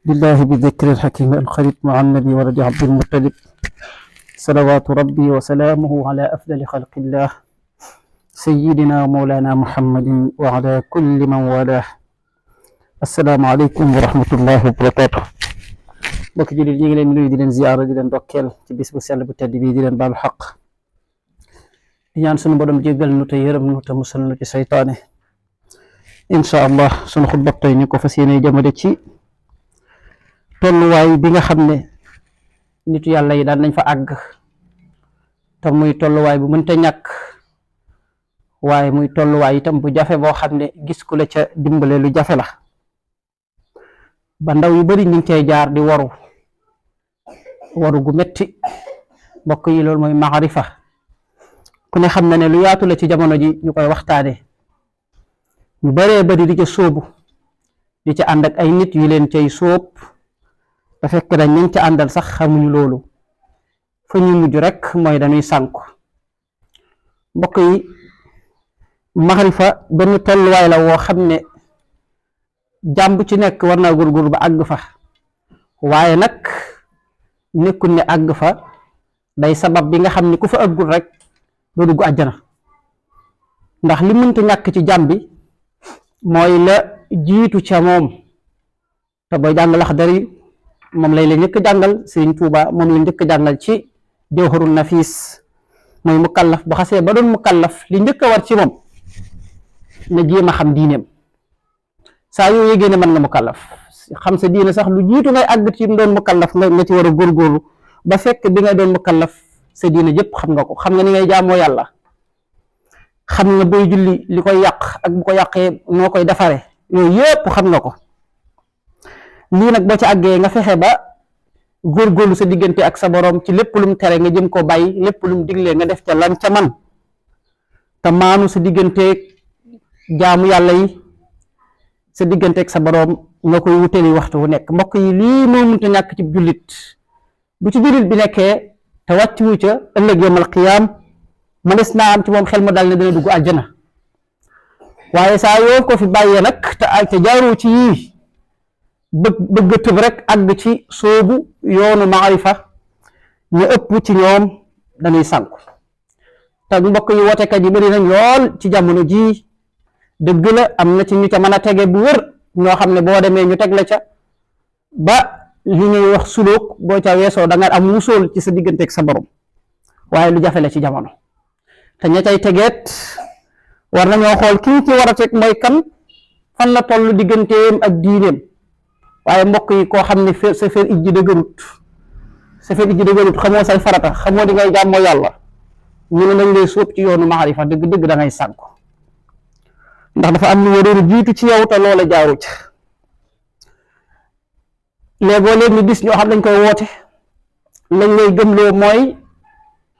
لله بذكر الحكيم الخليل مع النبي ولد عبد المطلب صلوات ربي وسلامه على أفضل خلق الله سيدنا ومولانا محمد وعلى كل من والاه. السلام عليكم ورحمة الله وبركاته. mbokk jullit ñi ngi leen nuyu di leen ziyaara di leen dokkeel ci bis bu sell bu tedd bii di leen baalu xaq di ñaan sunu borom jéggal nu te yërëm nu te musal nu ci saytaane. incha allah sunu xutba tey ñu ko fas yéene jëmale ci tolluwaay bi nga xam ne nitu yàlla yi daan nañ fa àgg te muy tolluwaay bu mënta ñàkk waaye muy tolluwaay itam bu jafe boo xam ne gis ku la ca dimbale lu jafe la ba ndaw yu bari ñu ngi cay jaar di waru gu metti. mbokk yi loolu mooy maarifa ku ne xam na ne lu yaatu la ci jamono ji ñu koy waxtaane ñu baree bari di ca sóobu di ca ànd ak ay nit yu leen cay sóob te fekk nañ nañ ca àndal sax xamuñu loolu fa ñu mujj rek mooy dañuy sànku. mbokk yi maarifa benn tolluwaay la woo xam ne jàmb ci nekk war naa góorgóorlu ba àgg fa waaye nag nekkul ne àgg fa day sabab bi nga xam ne ku fa àggul rek doo dugg àjjana ndax li mënta ñàkk ci jàmm bi mooy la jiitu ca moom te booy jàng Laxdari moom lay la njëkk jàngal Sëriñ Tuuba moom la njëkk jàngal ci Jawharun Nafis mooy mukallaf bu xasee ba doon mukallaf li njëkk a war ci moom na jéem a xam diineem. saa yoo yégée ne mën nga mukallaf xam sa diine sax lu jiitu ngay àgg ci doon mukallaf nga ci war a góorgóorlu ba fekk bi ngay doon mukallaf sa diine jëpp xam nga ko, xam nga ni ngay jaamoo yàlla, xam nga booy julli li koy yàq ak bu ko yàqee noo koy defare, yooyu yëpp xam nga ko. lii nag boo ci àggee nga fexe ba góorgóorlu sa diggante ak sa borom ci lépp lum tere nga jëm koo bàyyi, lépp lum diglee nga def ca lan ca man te maanu sa digganteeg jaamu yàlla yi, sa digganteeg sa boroom nga koy wutali waxtu wu nekk. mbokk yi lii moo mënta ñàkk ci jullit bu ci jullit bi nekkee te wàcc wu ca ëllëg yawmal qiyaam mënees naa am ci moom xel mu dal ne dana dugg àjjana. waaye saa yoo ko fi bàyyee nag te jaaroo ci yii bëgg tëb rek àgg ci soobu yoonu maarifa ñu ëpp ci ñoom dañuy sànku. te mbokk yi wootekat yi bari nañ lool ci jamono jii. dëgg la am na ci ñu ca mën a tege bu wër ñoo xam ne boo demee ñu teg la ca ba li ñuy wax sulóog boo ca weesoo da nga am musool ci sa digganteeg sa borom, waaye lu jafe la ci jamono. te ña cay tegeet war nañoo xool kii ci war a teg mooy kan, fan la toll digganteem ak diineem. waaye mbokk yi koo xam ne sa fer ijji dëgërut xamoo say farata, xamoo di ngay jàmmoo yàlla, ñu ne nañ lay sóob ci yoonu maarifa dëgg-dëgg da ngay sànku. ndax dafa am lu waroon jiitu ci yow te loola jaaru ci. léegoo léeg ñu gis ñoo xam dañ koy woote, lañ lay gëmloo mooy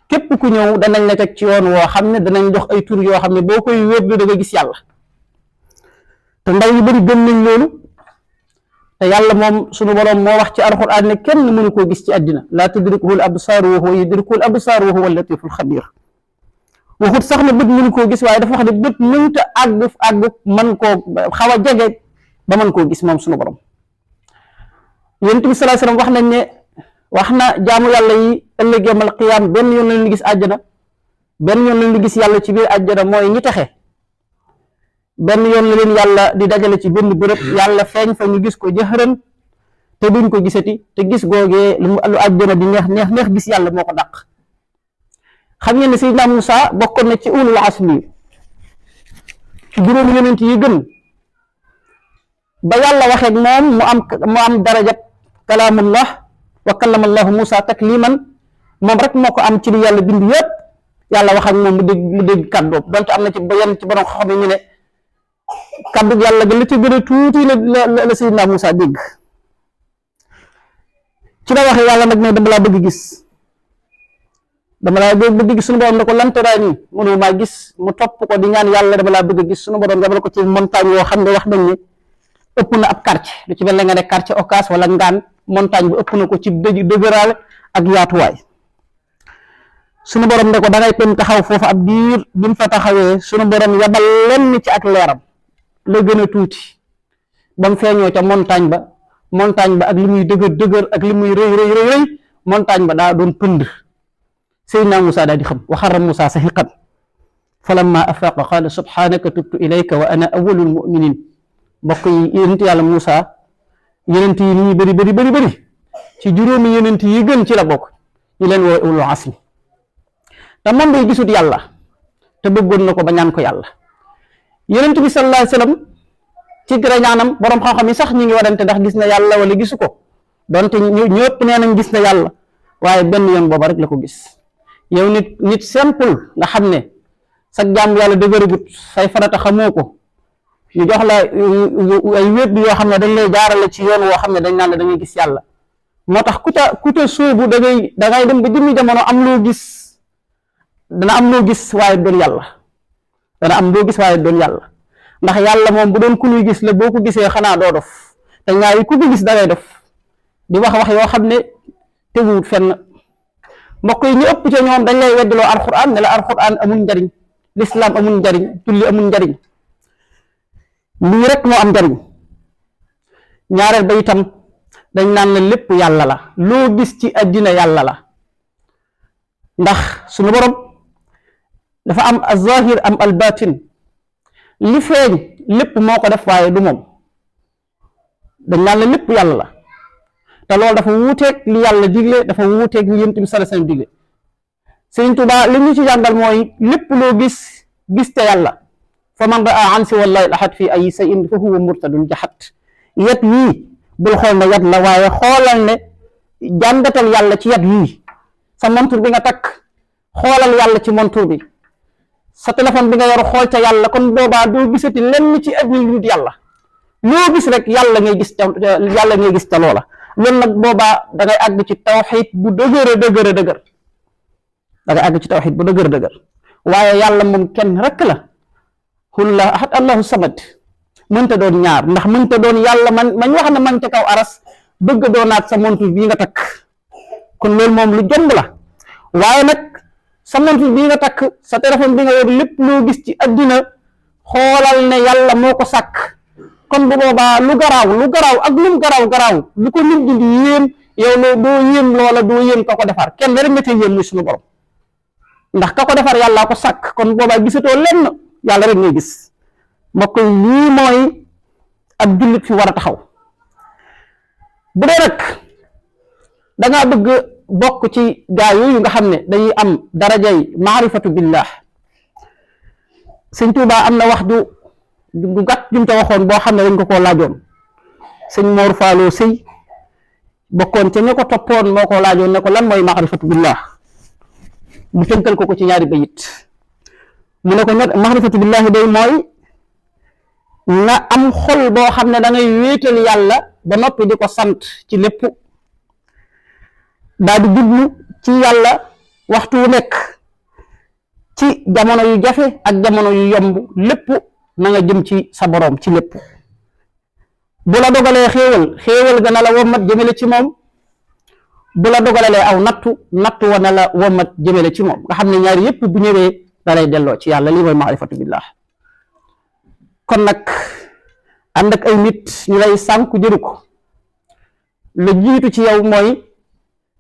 képp ku ñëw danañ la teg ci yoon woo xam ne danañ jox ay tur yoo xam ne boo koy wér da nga gis yàlla. te ndaw yu bari gëm nañ loolu te yàlla moom sunu borom moo wax ci alxuraan ne kenn mënu koo gis ci àddina laa tudrikuhul absaar wa huwa yudrikul absaar wa huwa latiful xabiir. waxut sax ne bët mënu koo gis waaye dafa wax ne bët mënta àgg man koo xaw a jege ba mën koo gis moom sunu borom. Yonent bi sallallahu alayhi wasallam wax nañ ne wax na jaamu yàlla yi ëllëg yawmal qiyaam benn yoon lañ li gis àjjana, benn yoon lañ li gis yàlla ci biir àjjana mooy ñi taxe. benn yoon la leen yàlla di dajale ci benn bërëb, yàlla feeñ fa ñu gis ko jëxëran te duñ ko gisati, te gis googee lu àjjana di neex gis yàlla moo ko dàq. xam ngeen ne Seydina Muusa bokkoon na ci ulul azmi ci juróomi yonent yi gën ba yàlla waxeeg moom mu am darajat kalaamullah wa kallama allahu Muusa takliman, moom rek moo ko am ci li yàlla bind yëpp. yàlla wax ak moom mu dégg kàddoom donte am na ci yenn ci borom xam ne ñu ne kàddu yàlla ga la ci gën a tuuti la Seydina Muusa dégg. ci la waxee yàlla nag ne dama laa bëgg gis. dama laa bëgg gis sunu borom ne ko lan taraani mënoo maa gis, mu topp ko di ñaan yàlla dama laa bëgg gis. sunu borom dama ko ci montagne yoo xam ne wax nañ ne ëpp na ab quartier, lu ci mel ne nga ne quartier Ocass wala Ngaan, montagne bi ëpp na ko ci dëgëraale ak yaatuwaay. sunu borom ne ko da ngay pen taxaw foofu ab diir, bi mu fa taxawee sunu borom yabal lenn ci ak leeram la gën a tuuti ba mu feeñoo ca montagne ba montagne ba ak li muy dëgër ak li muy rëy montagne ba daa doon pënd. Seydina Moussa daal di xam wa xarra Moussa sahiqan falamma afaqa qala subhanaka tubtu ilayka wa ana awwalul mu'minin. mbokk yi yonent yàlla Moussa yonent yi ni ñuy bëri ci juróomi yonent yi gën ci la bokk ñu leen woo ulul azmi te moom day gisut yàlla te bëggoon na ko ba ñaan ko yàlla. yonent bi sallallahu alayhi wasallam ci rañaanam borom xam-xam yi sax ñi ngi warante ndax gis na yàlla wala gisu ko donte ñëpp nee nañ gis na yàlla waaye benn yoon booba rek la ko gis. yow nit simple nga xam ne sa jàmm yàlla dëgëragut say farata xamoo ko ñu jox la ay wéet yoo xam ne dañ lay jaarale ci yoon woo xam ne dañ naan la da ngay gis yàlla. moo tax ku ca sóobu da ngay dem ba jëmmi jamono am loo gis dana am loo gis waaye doon yàlla ndax yàlla moom bu doon ku ñuy gis la boo ko gisee xanaa doo dof te ñaari ku ko gis da ngay dof di wax yoo xam ne teguwut fenn. mbokk yi ñu ëpp ca ñoom dañ lay weddiloo alquran ne la alquran amul njariñ l'islam amul njariñ julli amul njariñ lii rek moo am njariñ. ñaareel ba itam dañ naan la lépp yàlla la loo gis ci àddina yàlla la ndax suñu borom dafa am az-zahir am al-batin li feeñ lépp moo ko def waaye du moom. dañ naan la lépp yàlla la te loolu dafa wuuteeg li yàlla digle dafa wuuteeg li Yonent bi sallallahu alayhi wasallam digle. Sëriñ Tuubaa li ñu ci jàngal mooy lépp loo gis te yàlla fa man raa an si wallahi ahad fi ay shay'in fa huwa murtadun jahat. yet wii bul xool ne yat la waaye xoolal ne jàngatal yàlla ci yat wii. sa montur bi nga takk xoolal yàlla ci montur bi. sa téléphone bi nga yor xool ca yàlla kon boobaa doo gisati lenn ci àddina lu dul yàlla. loo gis rek yàlla ngay gis ca loola. loolu nag boobaa da ngay àgg ci tawxiid bu dëgër dëgër waaye yàlla moom kenn rek la qul laa ahad allahu samad mënta doon ñaar ndax mënta doon yàlla man wax na man ca kaw aras bëgg doonaat sa montur bii nga takk kon loolu moom lu jomb la. waaye nag sa montur bii nga takk sa téléphone bi nga yor lépp loo gis ci addina xoolal ne yàlla moo ko sàkk. kon bu boobaa lu garaaw ak lu mu garaaw lu ko nit di yéem yow doo yéem loola doo yéem ka ko defar kenn rek nga tey yéem muy suñu borom ndax ka ko defar yàllaa ko sàkk kon boobaa gisatoo lenn yàlla rek ngay gis. mbokk lii mooy ab jullit fi war a taxaw. bu dee rek dangaa bëgg bokk ci gaa yooyu nga xam ne dañuy am darajay maarifatu billah. Sëñ Tuubaa am na wax du gàtt jum ca waxoon boo xam ne dañ ko koo laajoon. sëñ Mor Fallou Sëy bokkoon ca ña ko toppoon moo ko laajoon ne ko lan mooy maarifatu billah. mu tënkal ko ci ñaari bayit mu ne ko maarifatu billahi day mooy nga am xol boo xam ne da ngay wéetal yàlla ba noppi di ko sant ci lépp daal di jublu ci yàlla waxtu wu nekk ci jamono yu jafe ak jamono yu yomb lépp na nga jëm ci sa boroom ci lépp. bu la dogalee xéewal ga na la wommat jëmale ci moom bu la dogalee aw nattu wa na la wommat jëmale ci moom nga xam ne ñaari yépp bu ñëwee da lay delloo ci yàlla lii mooy maarifatu billah. kon nag ànd ak ay nit ñu lay sànku jëru ko la jiitu ci yow mooy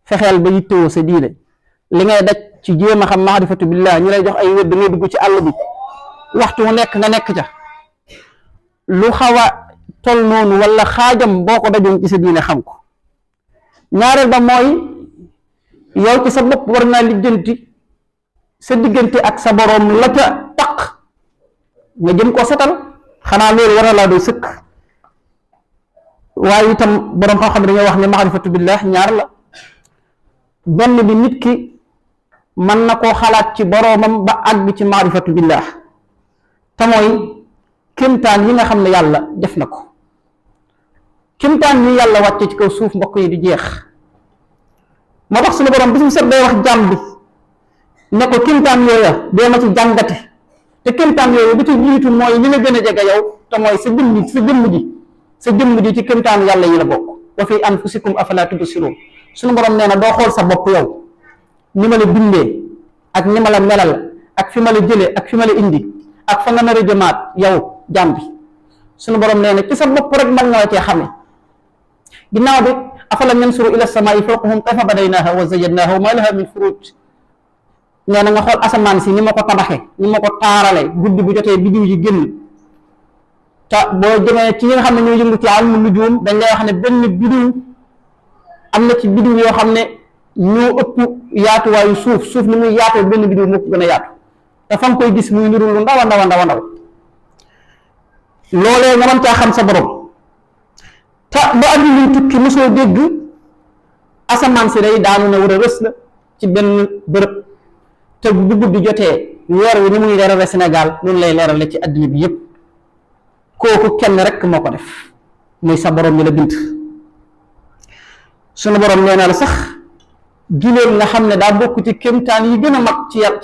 fexeel ba yittewoo sa diine li ngay daj ci jéem a xam maarifatu billah ñu lay jox ay wér da ngay dugg ci àll bi waxtu mu nekk nga nekk ca lu xaw a tol noonu wala xaajam boo ko dajoon ci sa diine xam ko. ñaareel ba mooy yow ci sa bopp war naa lijjanti sa diggante ak sa boroom la ca taq nga jëm koo setal xanaa loolu war na laa doy sëkk. waaye itam boroom xam-xam dañoo wax ne maarifatu billah ñaar la. benn bi nit ki mën na koo xalaat ci boroomam ba àgg ci maarifatu billah te mooy kéemtaan yi nga xam ne yàlla def na ko. kéemtaan yi yàlla wàcce ci kaw suuf mbokk yi di jeex moo tax suñu borom bis mu set day wax jàmm bi ne ko kéemtaan yooya dee ma ci jàngate te kéemtaan yooyu bi ci jiitu mooy li la gën a jege yow te mooy sa jëmm ji ci kéemtaan yàlla yi la bokk. wa fi anfusikum afala tubsirun suñu borom nee na doo xool sa bopp yow ni ma la bindee ak ni ma la melal ak fi ma la jëlee ak fi ma la indi ak fa nga nar a jëmaat yow jàmm bi suñu borom nee na ci sa bopp rek mën nga la cee xame ginnaaw bi afalam yansuru ila samaa'i fawqahum kayfa banaynaaha wa zayyannaaha wa maa lahaa min furuuj nee na nga xool asamaan si ni ma ko tabaxe ni ma ko taarale guddi bu jotee biddiw yi génn te boo demee ci ñi nga xam ne ñoo yëngu ci ilmu nujuum dañ lay wax ne benn biddiw am na ci biddiw yoo xam ne ñoo ëpp yaatuwaayu suuf ni muy yaatoo benn biddiw moo ko gën a yaatu te fa nga koy gis muy niru lu ndaw a ndaw a ndaw a ndaw loolee nga mën caa xam sa borom te ba àdduna luy tukki mosoo dégg asamaan si day daanu na war a rës la ci benn bërëb te bu guddi jotee weer wi ni muy leerale Sénégal noonu lay leerale ci àdduna bi yépp kooku kenn rek moo ko def muy sa borom mi la bind sunu borom nee na la sax giléem nga xam ne daa bokk ci kéemtaan yi gën a mag ci yàlla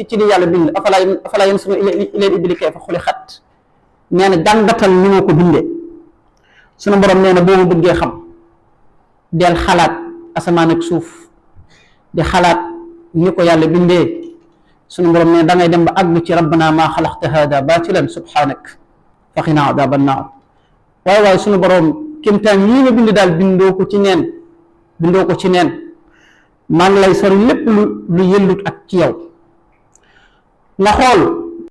ci li yàlla bind afalaa yanzuruuna ilal ibili kayfa xuliqat nee na jàngatal ni ma ko bindee sunu borom nee na boo ma bëggee xam del xalaat asamaan ak suuf di xalaat ni ko yàlla bindee sunu borom nee da ngay dem ba àgg ci rabbana maa xalaqta haada baatilan subhaanak faqinaa adaaban naar waaye sunu borom kéemtaan yii nga bind daal bindoo ko ci neen maa ngi lay sori lépp lu yëllut ak ci yow nga xool